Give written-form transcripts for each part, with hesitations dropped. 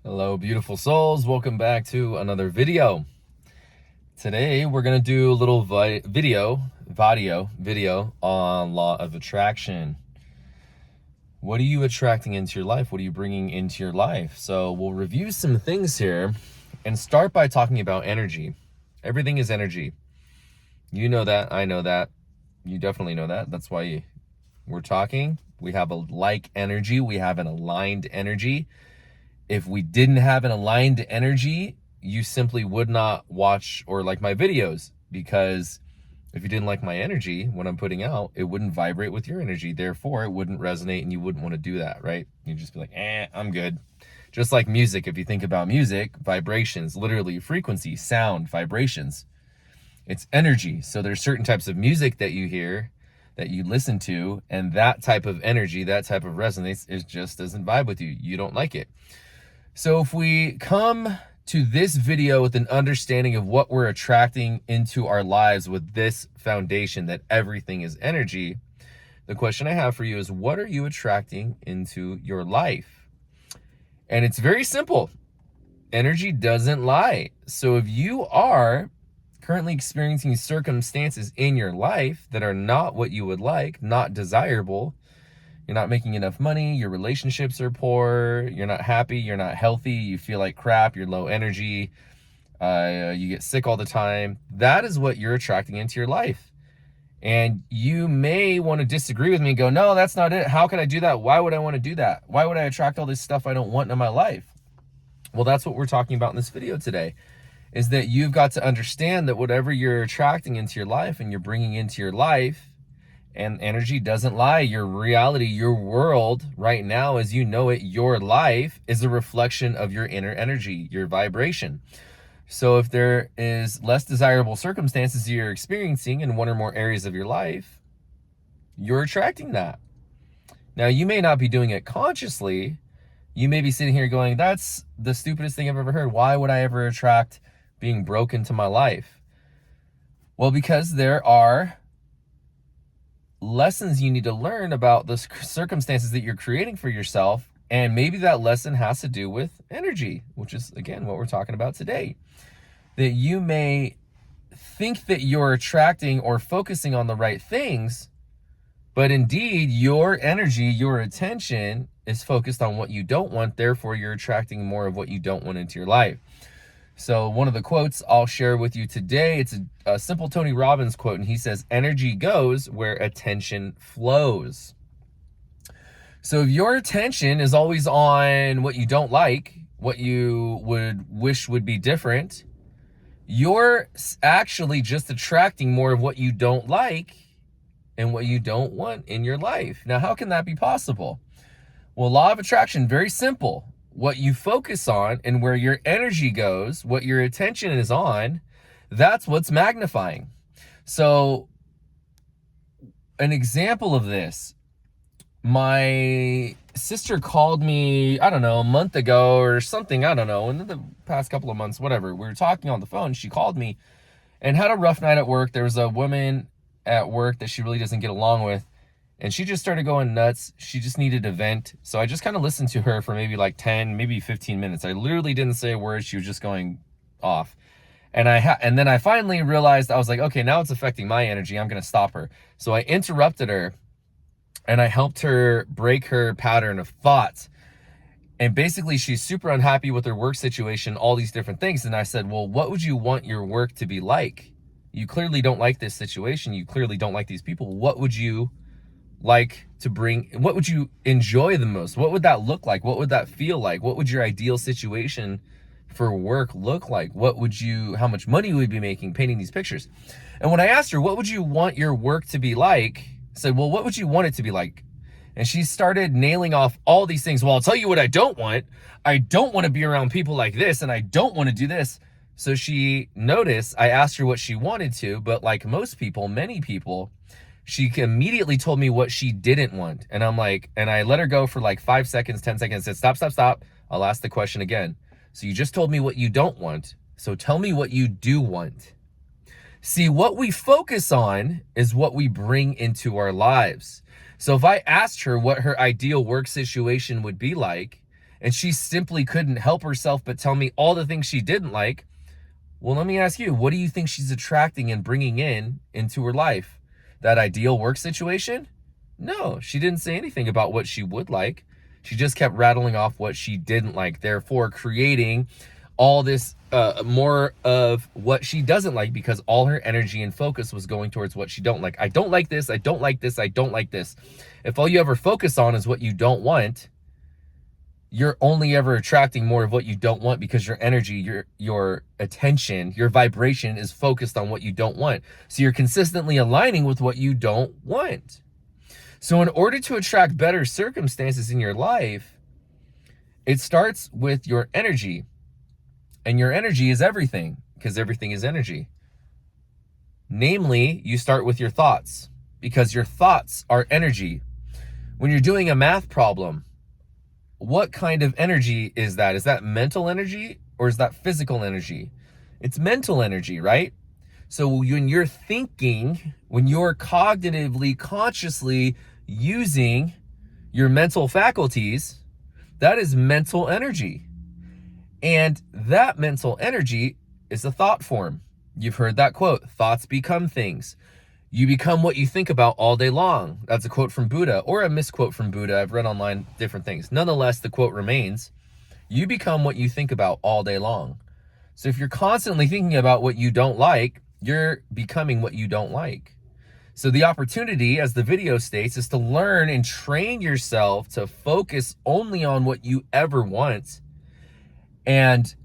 Hello, beautiful souls. Welcome back to another video. Today, we're going to do a little video on law of attraction. What are you attracting into your life? What are you bringing into your life? So we'll review some things here and start by talking about energy. Everything is energy. You know that. I know that. You definitely know that. That's why we're talking. We have a like energy. We have an aligned energy. If we didn't have an aligned energy, you simply would not watch or like my videos, because if you didn't like my energy, what I'm putting out, it wouldn't vibrate with your energy. Therefore, it wouldn't resonate and you wouldn't want to do that, right? You'd just be like, I'm good. Just like music, if you think about music, vibrations, literally frequency, sound, vibrations. It's energy. So there's certain types of music that you hear, that you listen to, and that type of energy, that type of resonance, it just doesn't vibe with you. You don't like it. So if we come to this video with an understanding of what we're attracting into our lives with this foundation that everything is energy, the question I have for you is, what are you attracting into your life? And it's very simple. Energy doesn't lie. So if you are currently experiencing circumstances in your life that are not what you would like, not desirable, you're not making enough money, your relationships are poor, you're not happy, you're not healthy, you feel like crap, you're low energy, you get sick all the time, that is what you're attracting into your life. And you may want to disagree with me and go, no, that's not it. How could I do that? Why would I want to do that? Why would I attract all this stuff I don't want in my life? Well, that's what we're talking about in this video today, is that you've got to understand that whatever you're attracting into your life and you're bringing into your life, and energy doesn't lie. Your reality, your world right now as you know it, your life is a reflection of your inner energy, your vibration. So if there is less desirable circumstances you're experiencing in one or more areas of your life, you're attracting that. Now, you may not be doing it consciously. You may be sitting here going, that's the stupidest thing I've ever heard. Why would I ever attract being broken to my life? Well, because there are lessons you need to learn about the circumstances that you're creating for yourself, and maybe that lesson has to do with energy, which is again what we're talking about today. That you may think that you're attracting or focusing on the right things, but indeed your energy, your attention is focused on what you don't want. Therefore, you're attracting more of what you don't want into your life. So one of the quotes I'll share with you today, it's a simple Tony Robbins quote, and he says, energy goes where attention flows. So if your attention is always on what you don't like, what you would wish would be different, you're actually just attracting more of what you don't like and what you don't want in your life. Now, how can that be possible? Well, law of attraction, very simple. What you focus on and where your energy goes, what your attention is on, that's what's magnifying. So an example of this, my sister called me, I don't know, a month ago or something, I don't know, in the past couple of months, whatever. We were talking on the phone. She called me and had a rough night at work. There was a woman at work that she really doesn't get along with, and she just started going nuts. She just needed a vent. So I just kind of listened to her for maybe like 10, maybe 15 minutes. I literally didn't say a word. She was just going off. And then I finally realized, I was like, okay, now it's affecting my energy. I'm going to stop her. So I interrupted her and I helped her break her pattern of thought. And basically she's super unhappy with her work situation, all these different things. And I said, well, what would you want your work to be like? You clearly don't like this situation. You clearly don't like these people. What would you like to bring? What would you enjoy the most? What would that look like? What would that feel like? What would your ideal situation for work look like? How much money would you be making painting these pictures? And when I asked her, what would you want your work to be like? I said, well, what would you want it to be like? And she started nailing off all these things. Well, I'll tell you what I don't want. I don't want to be around people like this, and I don't want to do this. So she noticed, I asked her what she wanted to, but like most people, many people, she immediately told me what she didn't want. And I'm like, and I let her go for like 5 seconds, 10 seconds, said, stop. I'll ask the question again. So you just told me what you don't want. So tell me what you do want. See, what we focus on is what we bring into our lives. So if I asked her what her ideal work situation would be like, and she simply couldn't help herself but tell me all the things she didn't like, well, let me ask you, what do you think she's attracting and bringing into her life? That ideal work situation? No, she didn't say anything about what she would like. She just kept rattling off what she didn't like, therefore creating all this more of what she doesn't like, because all her energy and focus was going towards what she don't like. I don't like this, I don't like this, I don't like this. If all you ever focus on is what you don't want, you're only ever attracting more of what you don't want, because your energy, your attention, your vibration is focused on what you don't want. So you're consistently aligning with what you don't want. So in order to attract better circumstances in your life, it starts with your energy. And your energy is everything, because everything is energy. Namely, you start with your thoughts, because your thoughts are energy. When you're doing a math problem, what kind of energy is that? Is that mental energy or is that physical energy? It's mental energy, right? So when you're thinking, when you're cognitively, consciously using your mental faculties, that is mental energy. And that mental energy is a thought form. You've heard that quote, thoughts become things. You become what you think about all day long. That's a quote from Buddha, or a misquote from Buddha. I've read online different things. Nonetheless, the quote remains, you become what you think about all day long. So if you're constantly thinking about what you don't like, you're becoming what you don't like. So the opportunity, as the video states, is to learn and train yourself to focus only on what you ever want. And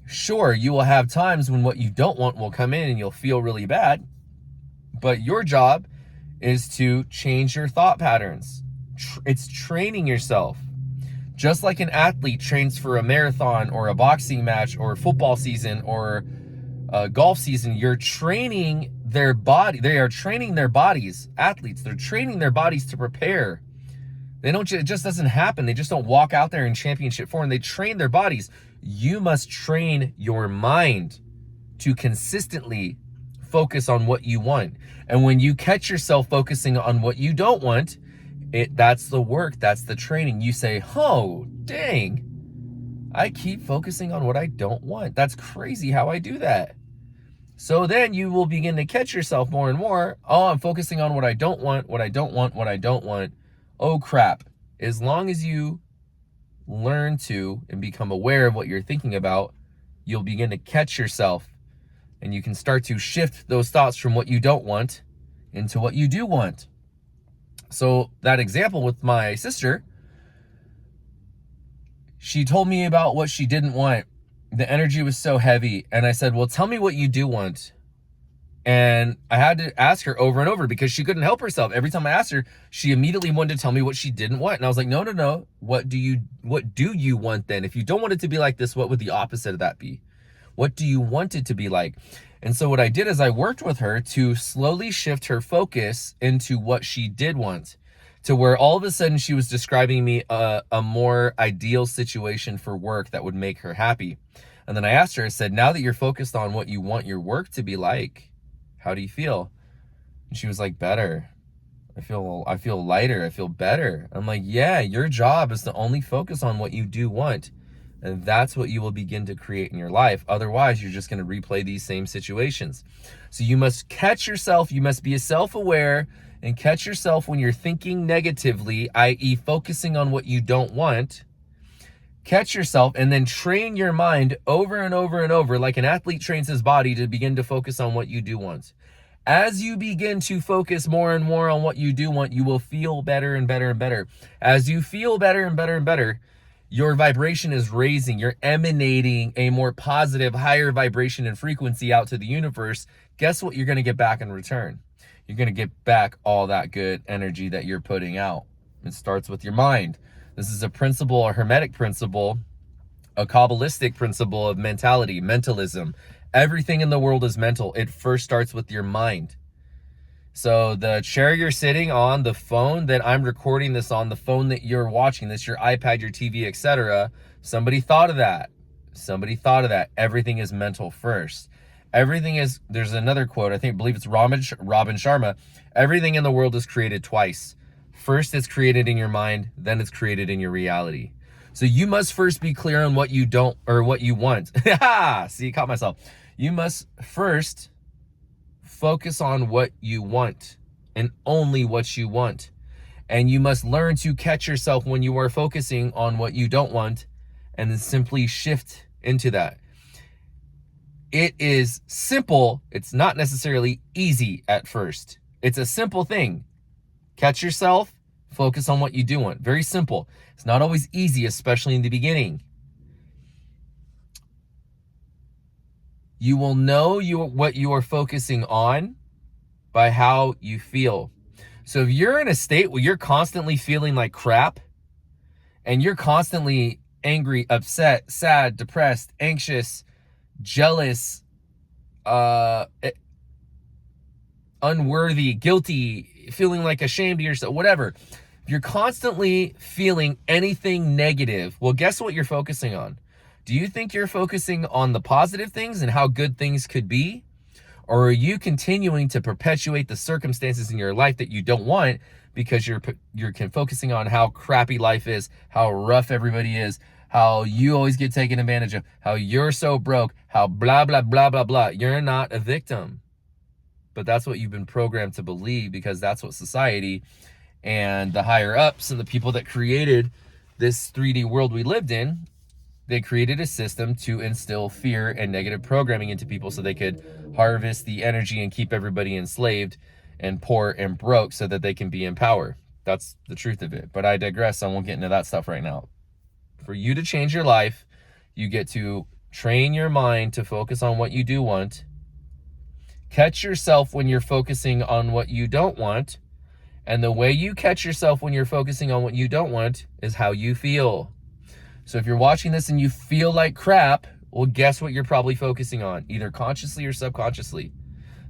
sure, you will have times when what you don't want will come in and you'll feel really bad. But your job is to change your thought patterns. It's training yourself. Just like an athlete trains for a marathon or a boxing match or football season or a golf season, you're training their body. They are training their bodies. Athletes, they're training their bodies to prepare. It just doesn't happen. They just don't walk out there in championship form. They train their bodies. You must train your mind to consistently focus on what you want. And when you catch yourself focusing on what you don't want, that's the work, that's the training. You say, oh, dang, I keep focusing on what I don't want. That's crazy how I do that. So then you will begin to catch yourself more and more. Oh, I'm focusing on what I don't want, what I don't want, what I don't want. Oh, crap. As long as you learn to and become aware of what you're thinking about, you'll begin to catch yourself. And you can start to shift those thoughts from what you don't want into what you do want. So that example with my sister, she told me about what she didn't want. The energy was so heavy. And I said, well, tell me what you do want. And I had to ask her over and over because she couldn't help herself. Every time I asked her, she immediately wanted to tell me what she didn't want. And I was like, no. What do you want then? If you don't want it to be like this, what would the opposite of that be? What do you want it to be like? And so what I did is I worked with her to slowly shift her focus into what she did want, to where all of a sudden she was describing me a more ideal situation for work that would make her happy. And then I asked her, I said, now that you're focused on what you want your work to be like, how do you feel? And she was like, better. I feel lighter. I feel better. I'm like, yeah, your job is to only focus on what you do want. And that's what you will begin to create in your life. Otherwise, you're just going to replay these same situations. So you must catch yourself. You must be self-aware and catch yourself when you're thinking negatively, i.e. focusing on what you don't want. Catch yourself and then train your mind over and over and over, like an athlete trains his body, to begin to focus on what you do want. As you begin to focus more and more on what you do want, you will feel better and better and better. As you feel better and better and better, your vibration is raising. You're emanating a more positive, higher vibration and frequency out to the universe. Guess what you're going to get back in return? You're going to get back all that good energy that you're putting out. It starts with your mind. This is a principle, a hermetic principle, a Kabbalistic principle of mentality, mentalism. Everything in the world is mental. It first starts with your mind. So the chair you're sitting on, the phone that I'm recording this on, the phone that you're watching this, your iPad, your TV, etc. Somebody thought of that. Somebody thought of that. Everything is mental first. Everything is, there's another quote, I believe it's Robin Sharma. Everything in the world is created twice. First, it's created in your mind, then it's created in your reality. So you must first be clear on what you don't, or what you want. See, caught myself. You must first focus on what you want and only what you want. And you must learn to catch yourself when you are focusing on what you don't want, and then simply shift into that. It is simple. It's not necessarily easy at first. It's a simple thing. Catch yourself, focus on what you do want. Very simple. It's not always easy, especially in the beginning. You will know what you are focusing on by how you feel. So if you're in a state where you're constantly feeling like crap, and you're constantly angry, upset, sad, depressed, anxious, jealous, unworthy, guilty, feeling like ashamed of yourself, whatever. If you're constantly feeling anything negative, well, guess what you're focusing on? Do you think you're focusing on the positive things and how good things could be? Or are you continuing to perpetuate the circumstances in your life that you don't want because you're focusing on how crappy life is, how rough everybody is, how you always get taken advantage of, how you're so broke, how blah, blah, blah, blah, blah. You're not a victim. But that's what you've been programmed to believe, because that's what society and the higher ups and the people that created this 3D world we lived in, they created a system to instill fear and negative programming into people so they could harvest the energy and keep everybody enslaved and poor and broke so that they can be in power. That's the truth of it. But I digress. I won't get into that stuff right now. For you to change your life, you get to train your mind to focus on what you do want. Catch yourself when you're focusing on what you don't want. And the way you catch yourself when you're focusing on what you don't want is how you feel. So if you're watching this and you feel like crap, well, guess what you're probably focusing on, either consciously or subconsciously?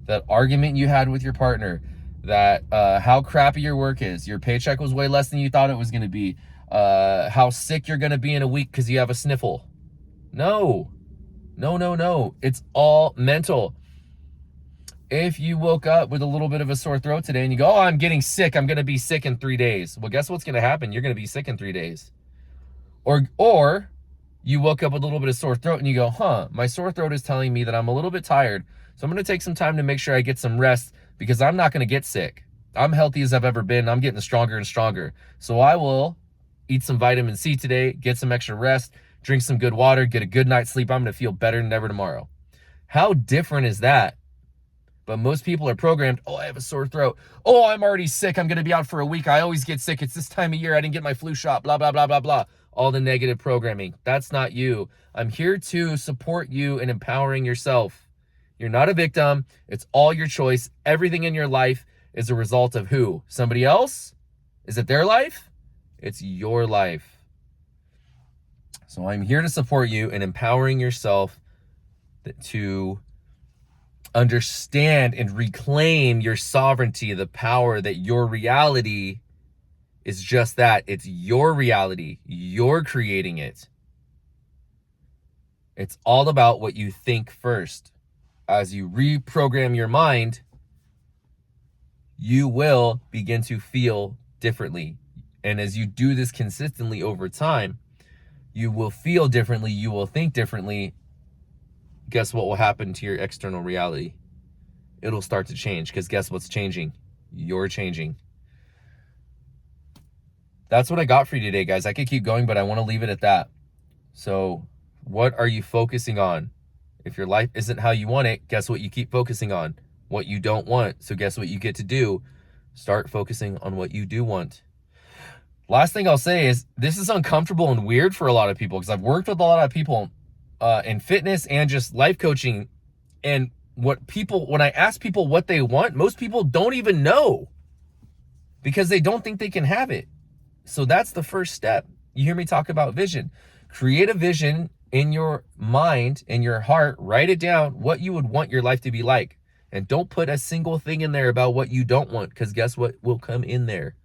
That argument you had with your partner, that how crappy your work is, your paycheck was way less than you thought it was going to be, how sick you're going to be in a week because you have a sniffle. No. It's all mental. If you woke up with a little bit of a sore throat today and you go, oh, I'm getting sick, I'm going to be sick in 3 days. Well, guess what's going to happen? You're going to be sick in 3 days. Or you woke up with a little bit of sore throat and you go, my sore throat is telling me that I'm a little bit tired. So I'm going to take some time to make sure I get some rest, because I'm not going to get sick. I'm healthy as I've ever been. I'm getting stronger and stronger. So I will eat some vitamin C today, get some extra rest, drink some good water, get a good night's sleep. I'm going to feel better than ever tomorrow. How different is that? But most people are programmed, oh, I have a sore throat. Oh, I'm already sick. I'm going to be out for a week. I always get sick. It's this time of year. I didn't get my flu shot, blah, blah, blah, blah, blah. All the negative programming. That's not you. I'm here to support you in empowering yourself. You're not a victim. It's all your choice. Everything in your life is a result of who? Somebody else? Is it their life? It's your life. So I'm here to support you in empowering yourself to understand and reclaim your sovereignty, the power that your reality is just that. It's your reality. You're creating it. It's all about what you think first. As you reprogram your mind, you will begin to feel differently. And as you do this consistently over time, you will feel differently. You will think differently. Guess what will happen to your external reality? It'll start to change, because guess what's changing? You're changing. That's what I got for you today, guys. I could keep going, but I want to leave it at that. So what are you focusing on? If your life isn't how you want it, guess what you keep focusing on? What you don't want. So guess what you get to do? Start focusing on what you do want. Last thing I'll say is, this is uncomfortable and weird for a lot of people, because I've worked with a lot of people in fitness and just life coaching. And when I ask people what they want, most people don't even know, because they don't think they can have it. So that's the first step. You hear me talk about vision. Create a vision in your mind, in your heart. Write it down, what you would want your life to be like. And don't put a single thing in there about what you don't want, because guess what will come in there?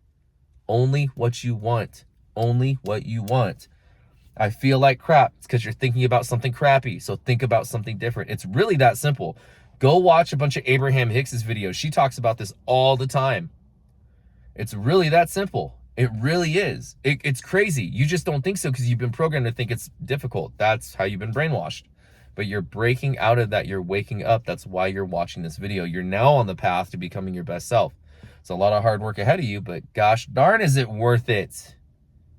Only what you want. Only what you want. I feel like crap. It's because you're thinking about something crappy. So think about something different. It's really that simple. Go watch a bunch of Abraham Hicks's videos. She talks about this all the time. It's really that simple. It really is. It's crazy. You just don't think so because you've been programmed to think it's difficult. That's how you've been brainwashed. But you're breaking out of that. You're waking up. That's why you're watching this video. You're now on the path to becoming your best self. It's a lot of hard work ahead of you, but gosh darn, is it worth it?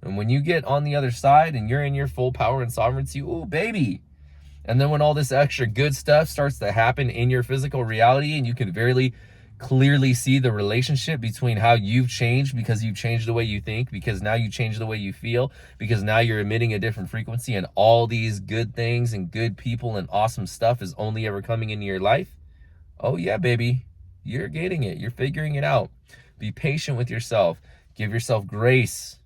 And when you get on the other side and you're in your full power and sovereignty, ooh, baby. And then when all this extra good stuff starts to happen in your physical reality and you can very clearly see the relationship between how you've changed because you've changed the way you think, because now you change the way you feel, because now you're emitting a different frequency and all these good things and good people and awesome stuff is only ever coming into your life. Oh yeah, baby, you're getting it. You're figuring it out. Be patient with yourself. Give yourself grace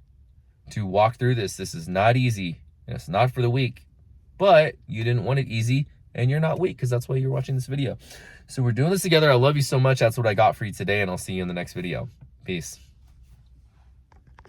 to walk through this. This is not easy and it's not for the weak, but you didn't want it easy and you're not weak because that's why you're watching this video. So we're doing this together. I love you so much. That's what I got for you today, and I'll see you in the next video. Peace.